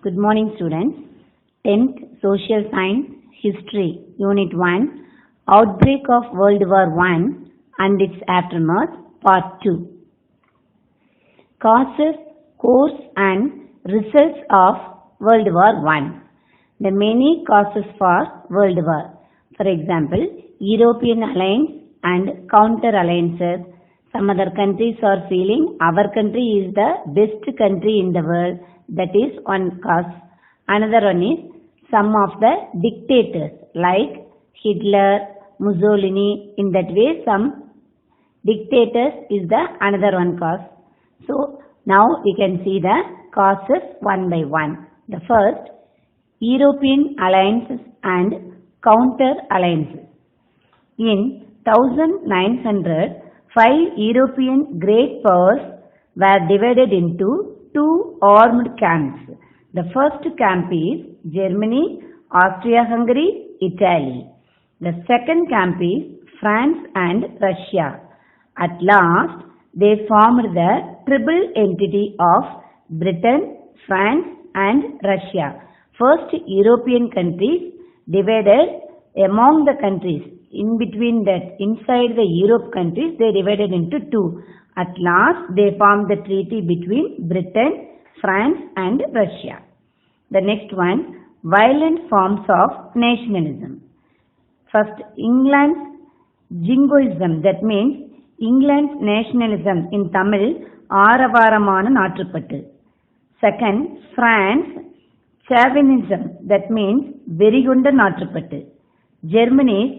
Good morning, students. 10th Social Science History Unit 1 Outbreak of World War I and its Aftermath Part 2 Causes, Course and Results of World War I. The many causes for World War. For example, European alliance and counter alliances. Some other countries are feeling our country is the best country in the world. That is one cause. Another one is some of the dictators like Hitler, Mussolini. In that way, some dictators is the another one cause. So now we can see the causes one by one. The first, European alliances and counter alliances. In 1900, 5 European great powers were divided into 2 armed camps. The first camp is Germany, Austria-Hungary, Italy. The second camp is France and Russia. At last, they formed the triple entity of Britain, France and Russia. First European countries divided among the countries. In between that, inside the Europe countries, they divided into 2. At last, they formed the treaty between Britain, France and Russia. The next one, violent forms of nationalism. First, England's jingoism, that means England's nationalism in Tamil, ஆரவாரமான நாட்டுப்பற்று. Second, France, chauvinism, that means வெறிகொண்ட நாட்டுப்பற்று. Germany's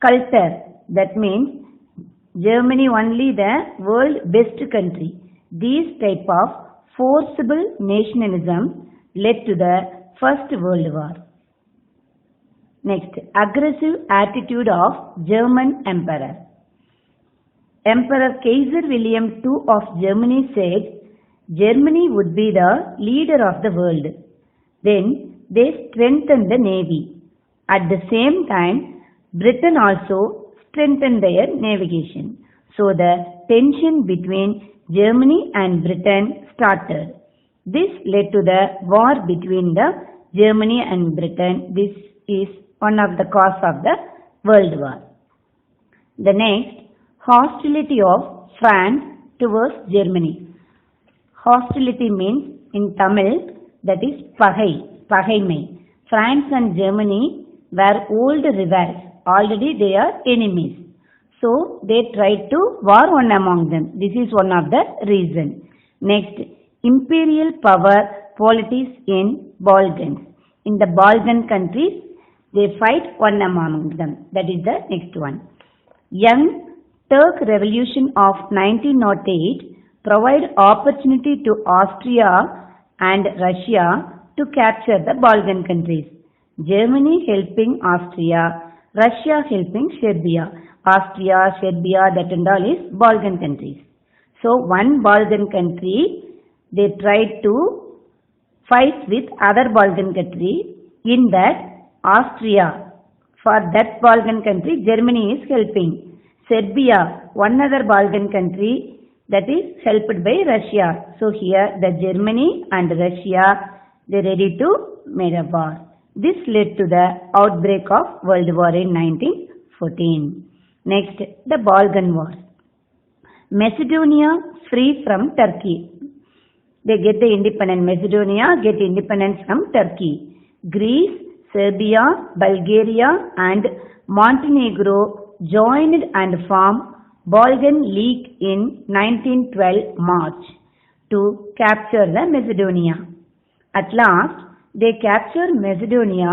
culture, that means Germany only the world best country. These type of forcible nationalism led to the First World War. Next, aggressive attitude of German Emperor. Emperor Kaiser William II of Germany said Germany would be the leader of the world. Then they strengthened the navy. At the same time, Britain also strengthened their navigation. So the tension between Germany and Britain started. This led to the war between the Germany and Britain. This is one of the cause of the World War. The next, hostility of France towards Germany. Hostility means in Tamil that is பகைமை. France and Germany were old rivals. Already they are enemies. So they tried to war one among them. This is one of the reason. Next, imperial power politics in Balkans. In the Balkan countries, they fight one among them. That is the next one. Young Turk Revolution of 1908 provide opportunity to Austria and Russia to capture the Balkan countries. Germany helping Austria, Russia helping Serbia. Austria, Serbia, that and all is Balkan countries. So one Balkan country, they tried to fight with other Balkan country. In that, Austria, for that Balkan country, Germany is helping. Serbia, one other Balkan country, that is helped by Russia. So here the Germany and Russia, they ready to make a war. This led to the outbreak of World War in 1914. Next, the Balkan Wars. Macedonia free from Turkey. They get the independence. Macedonia get independence from Turkey. Greece, Serbia, Bulgaria and Montenegro joined and formed Balkan League in 1912 March to capture the Macedonia. At last, they captured Macedonia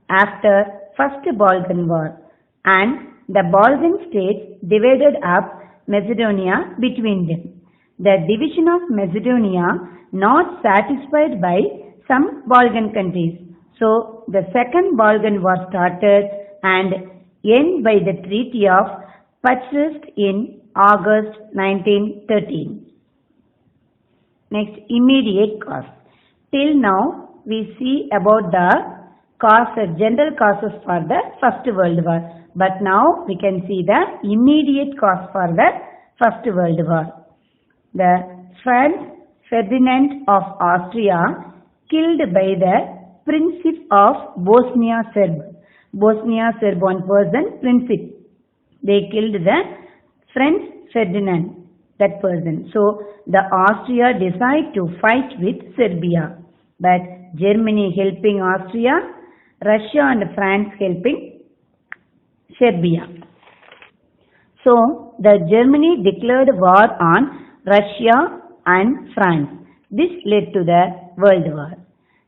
after First Balkan War, and the Balkan states divided up Macedonia between them. The division of Macedonia not satisfied by some Balkan countries. So the Second Balkan War started and ended by the Treaty of Bucharest in August 1913. Next, immediate cause. Till now, we see about the causes, general causes for the First World War. But now we can see the immediate cause for the First World War. The Franz Ferdinand of Austria killed by the Principe of Bosnia Serb. Bosnia Serb, one person, Principe. They killed the Franz Ferdinand, that person. So the Austria decided to fight with Serbia, but Germany helping Austria, Russia and France helping Serbia. So the Germany declared war on Russia and France. This led to the World War.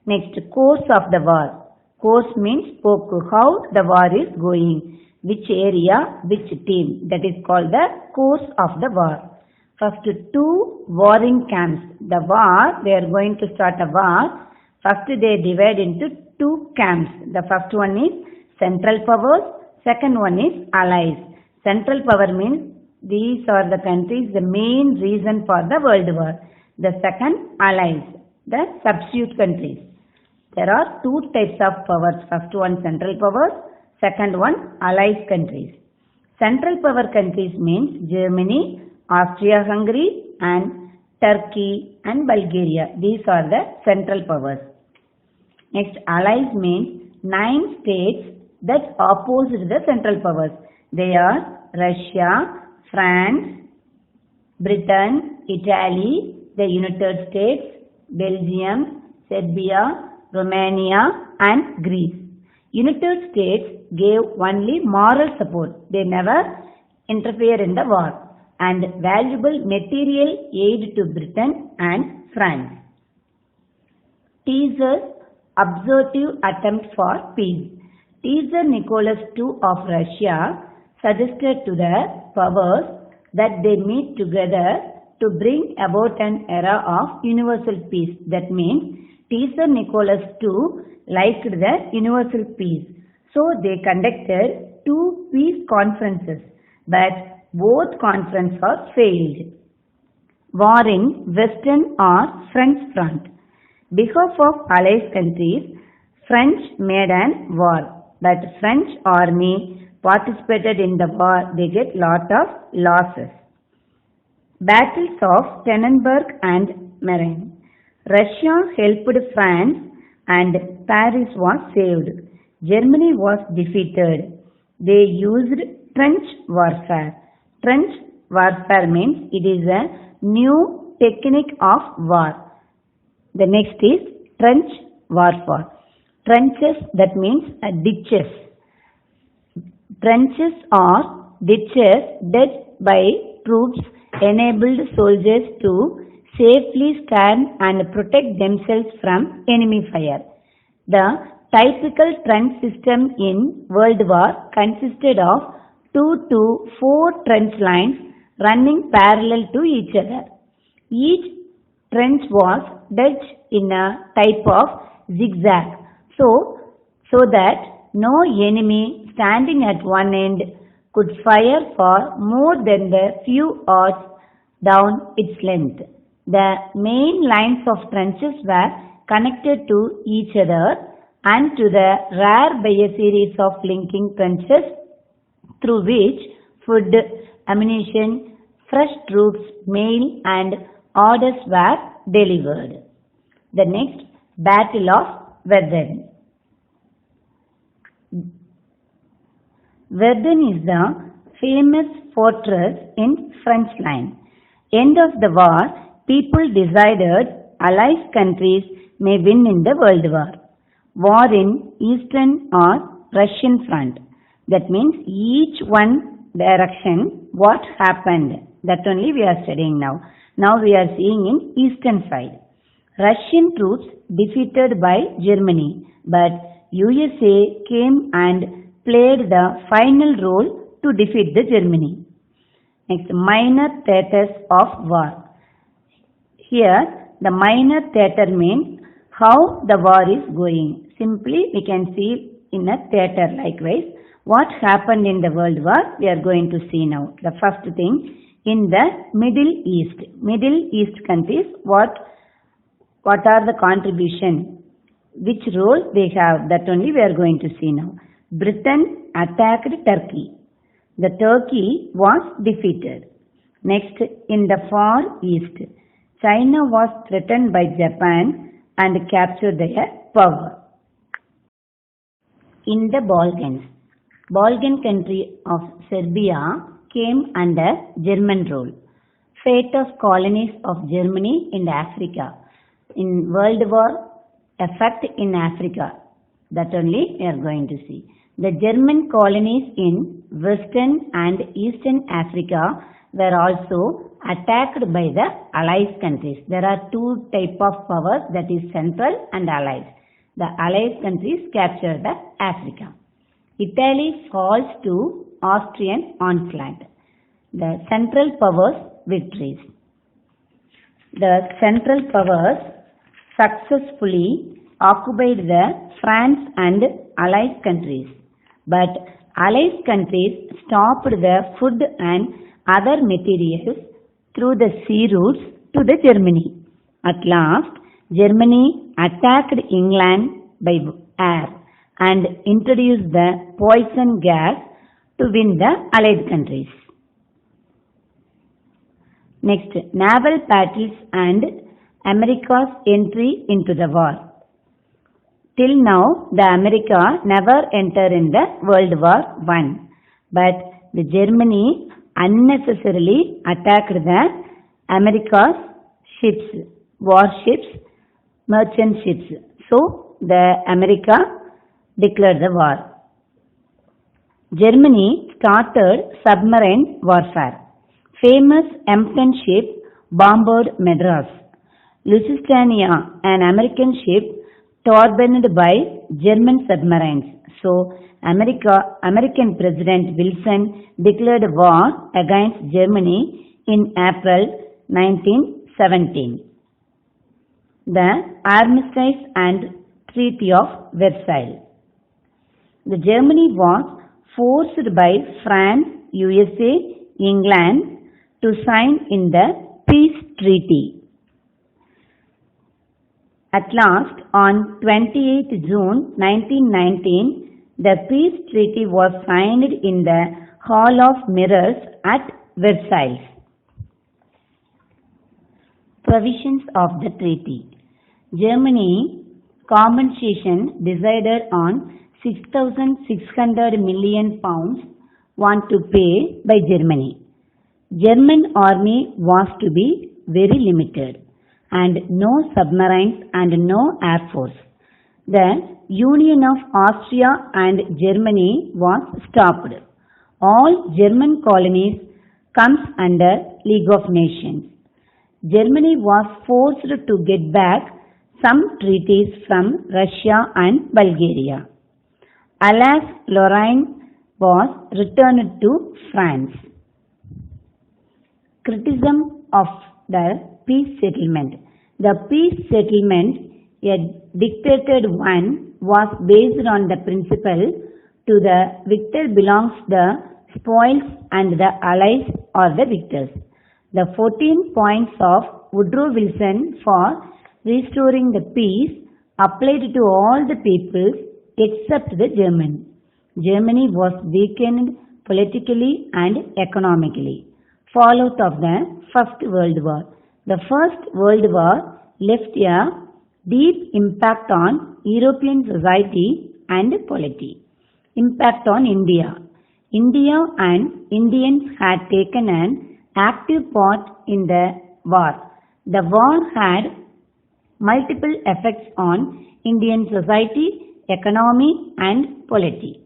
Next, course of the war. Course means how the war is going, which area, which team. That is called the course of the war. First, two warring camps. The war, they are going to start a war. First, they divide into two camps. The first one is Central Powers. Second one is Allies. Central Power means these are the countries, the main reason for the World War. The second, Allies, the substitute countries. There are two types of powers. First one, Central Powers. Second one, Allies countries. Central Power countries means Germany, Austria-Hungary and Turkey and Bulgaria. These are the Central Powers. Next, Allies means 9 states that oppose the Central Powers. They are Russia, France, Britain, Italy, the United States, Belgium, Serbia, Romania and Greece. United States gave only moral support. They never interfere in the war and valuable material aid to Britain and France. Caesar's absorptive attempt for peace. Caesar Nicholas II of Russia suggested to the powers that they meet together to bring about an era of universal peace. That means Caesar Nicholas II liked the universal peace. So they conducted 2 peace conferences, but both conferences failed. War in Western or French front. Behalf of Allied countries, French made an war, but French army participated in the war. They get lot of losses. Battles of Tannenberg and Marne. Russia helped France and Paris was saved. Germany was defeated. They used trench warfare. Trench warfare means it is a new technique of war. The next is trench warfare. Trenches, that means ditches. Trenches or ditches dug by troops enabled soldiers to safely stand and protect themselves from enemy fire. The typical trench system in World War consisted of 2 to 4 trench lines running parallel to each other. Each trench was dug in a type of zigzag so that no enemy standing at one end could fire for more than the few yards down its length. The main lines of trenches were connected to each other and to the rear by a series of linking trenches through which food, ammunition, fresh troops, mail and orders were delivered. The next, Battle of Verdun. Verdun is the famous fortress in French line. End of the war, people decided Allied countries may win in the World War. War in Eastern or Russian front. That means each one direction what happened. That only we are studying now. Now we are seeing in Eastern side. Russian troops defeated by Germany, but USA came and played the final role to defeat the Germany. Next, minor theatres of war. Here, the minor theatre means how the war is going. Simply, we can see in a theatre likewise. What happened in the World War, we are going to see now. The first thing, in the Middle East. Middle East countries, what are the contribution? Which role they have, that only we are going to see now. Britain attacked Turkey. The Turkey was defeated. Next, in the Far East, China was threatened by Japan and capture their power. In the Balkan country of Serbia came under German rule. Fate of colonies of Germany in Africa. In World War, effect in Africa. That only we are going to see. The German colonies in Western and Eastern Africa were also attacked by the Allied countries. There are two types of powers, that is Central and Allied. The Allied countries captured the Africa. Italy falls to Austrian onslaught. The Central powers victories. The Central powers successfully occupied the France and Allied countries, but Allied countries stopped the food and other materials through the sea routes to the Germany. At last, Germany attacked England by air and introduced the poison gas to win the Allied countries. Next, naval battles and America's entry into the war. Till now, the America never entered in the World War I, but the Germany unnecessarily attacked the America's ships, warships, merchant ships. So, the America declared the war. Germany started submarine warfare. Famous Empton ship bombed Madras. Lusitania, an American ship torpedoed by German submarines. So, American President Wilson declared war against Germany in April 1917. The Armistice and Treaty of Versailles. The Germany was forced by France, USA, England to sign in the peace treaty. At last, on 28 June 1919, the peace treaty was signed in the Hall of Mirrors at Versailles. Provisions of the treaty. Germany compensation decided on £6,600 million want to pay by Germany. German army was to be very limited and no submarines and no air force. The union of Austria and Germany was stopped. All German colonies comes under League of Nations. Germany was forced to get back some treaties from Russia and Bulgaria. Alsace-Lorraine was returned to France. Criticism of the peace settlement. The peace settlement, a dictated one, was based on the principle to the victor belongs the spoils and the allies are the victors. The 14 points of Woodrow Wilson for restoring the peace applied to all the peoples except the German. Germany was weakened politically and economically. Fallout of the First World War. The First World War left a deep impact on European society and polity. Impact on India. India and Indians had taken an active part in the war. The war had multiple effects on Indian society, economy and polity.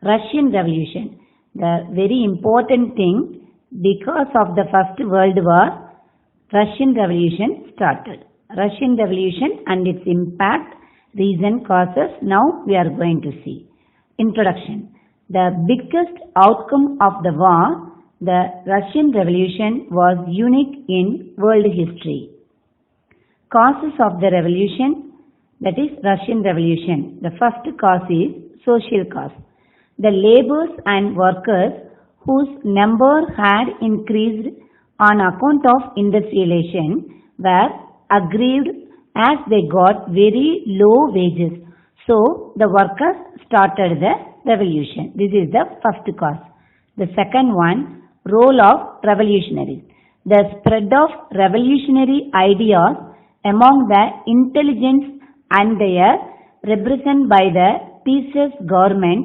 Russian Revolution. The very important thing, because of the First World War, Russian Revolution started. Russian Revolution and its impact, reason, causes, now we are going to see. Introduction. The biggest outcome of the war, the Russian Revolution, was unique in world history. Causes of the revolution, that is Russian Revolution. The first cause is social cause. The laborers and workers whose number had increased on account of industrialization were aggrieved as they got very low wages. So the workers started the revolution. This is the first cause. The second one, role of revolutionaries. The spread of revolutionary ideas among the intelligence and their repression by the Theseus government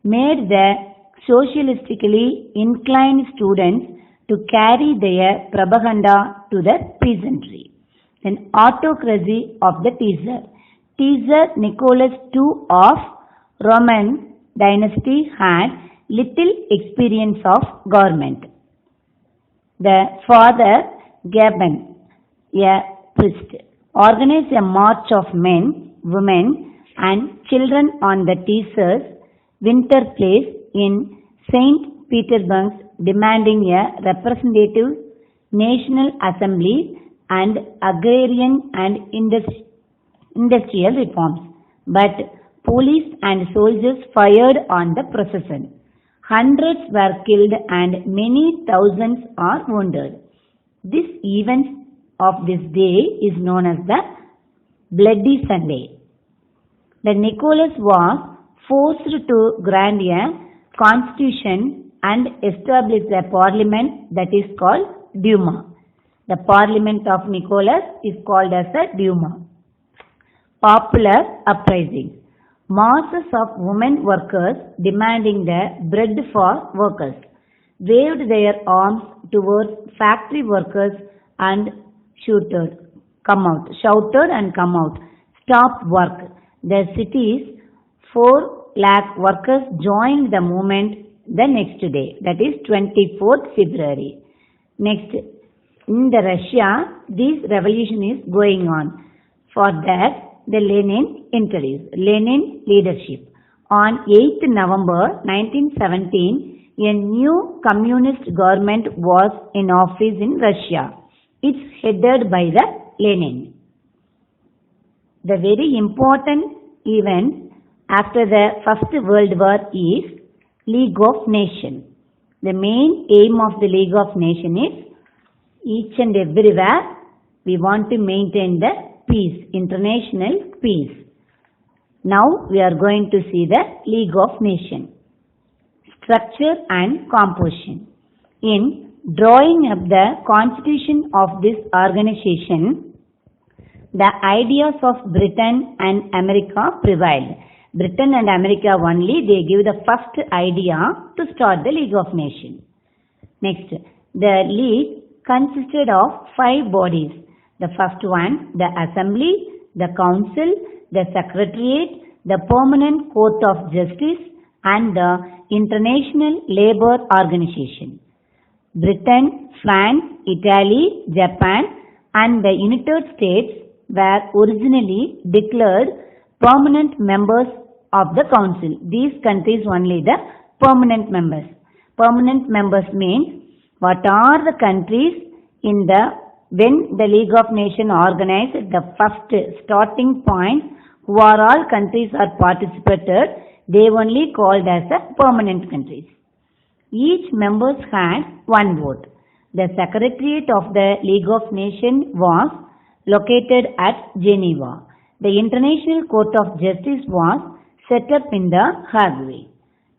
made the socialistically inclined students to carry their propaganda to the peasantry. Then autocracy of the Caesar. Caesar Nicholas II of Roman dynasty had little experience of government. The father Gaben, a priest, organized a march of men, women and children on the Caesar's winter place in St. Petersburg, demanding a representative national assembly and agrarian and industrial reforms. But police and soldiers fired on the procession. Hundreds were killed and many thousands are wounded. This event of this day is known as the Bloody Sunday. The Nicholas was forced to grant a constitution and establish a parliament that is called Duma. The parliament of Nicholas is called as a Duma. Popular uprising. Masses of women workers demanding the bread for workers waved their arms towards factory workers and shouted and come out, stop work. The city's 4 lakh workers joined the movement the next day, that is 24th February. Next, in the Russia, this revolution is going on. For that, the Lenin introduced Lenin leadership. On 8th November 1917, a new communist government was in office in Russia. It's headed by the Lenin. The very important event after the First World War is League of Nations. The main aim of the League of Nations is each and everywhere we want to maintain the peace, international peace. Now we are going to see the League of Nations. Structure and composition. In drawing up the constitution of this organization, the ideas of Britain and America prevailed. Britain and America only, they give the first idea to start the League of Nations. Next, the League consisted of 5 bodies. The first one, the Assembly, the Council, the Secretariat, the Permanent Court of Justice and the International Labour Organization. Britain, France, Italy, Japan and the United States were originally declared permanent members of the Council. These countries only the permanent members. Permanent members means what are the countries in the when the League of Nations organized the first starting point, who are all countries are participated, they only called as the permanent countries. Each members had 1 vote. The Secretariat of the League of Nations was located at Geneva. The International Court of Justice was set up in the Hague.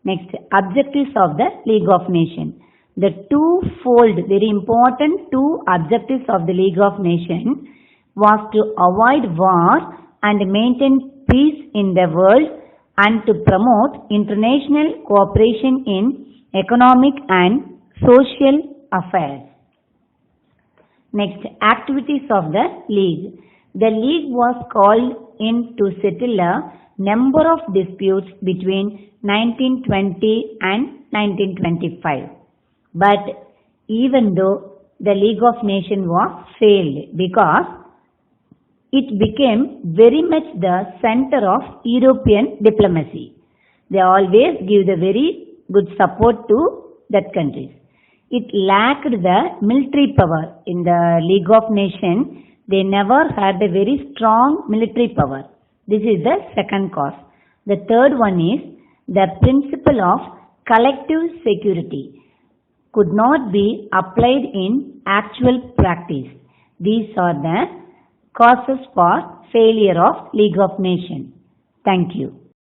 Next, objectives of the League of Nations. The twofold, very important 2 objectives of the League of Nations was to avoid war and maintain peace in the world and to promote international cooperation in economic and social affairs. Next, activities of the League. The League was called in to settle a number of disputes between 1920 and 1925. But even though the League of Nations was failed because it became very much the center of European diplomacy. They always give the very good support to that countries. It lacked the military power. In the League of Nations, they never had a very strong military power. This is the second cause. The third one is the principle of collective security could not be applied in actual practice. These are the causes for failure of League of Nations. Thank you.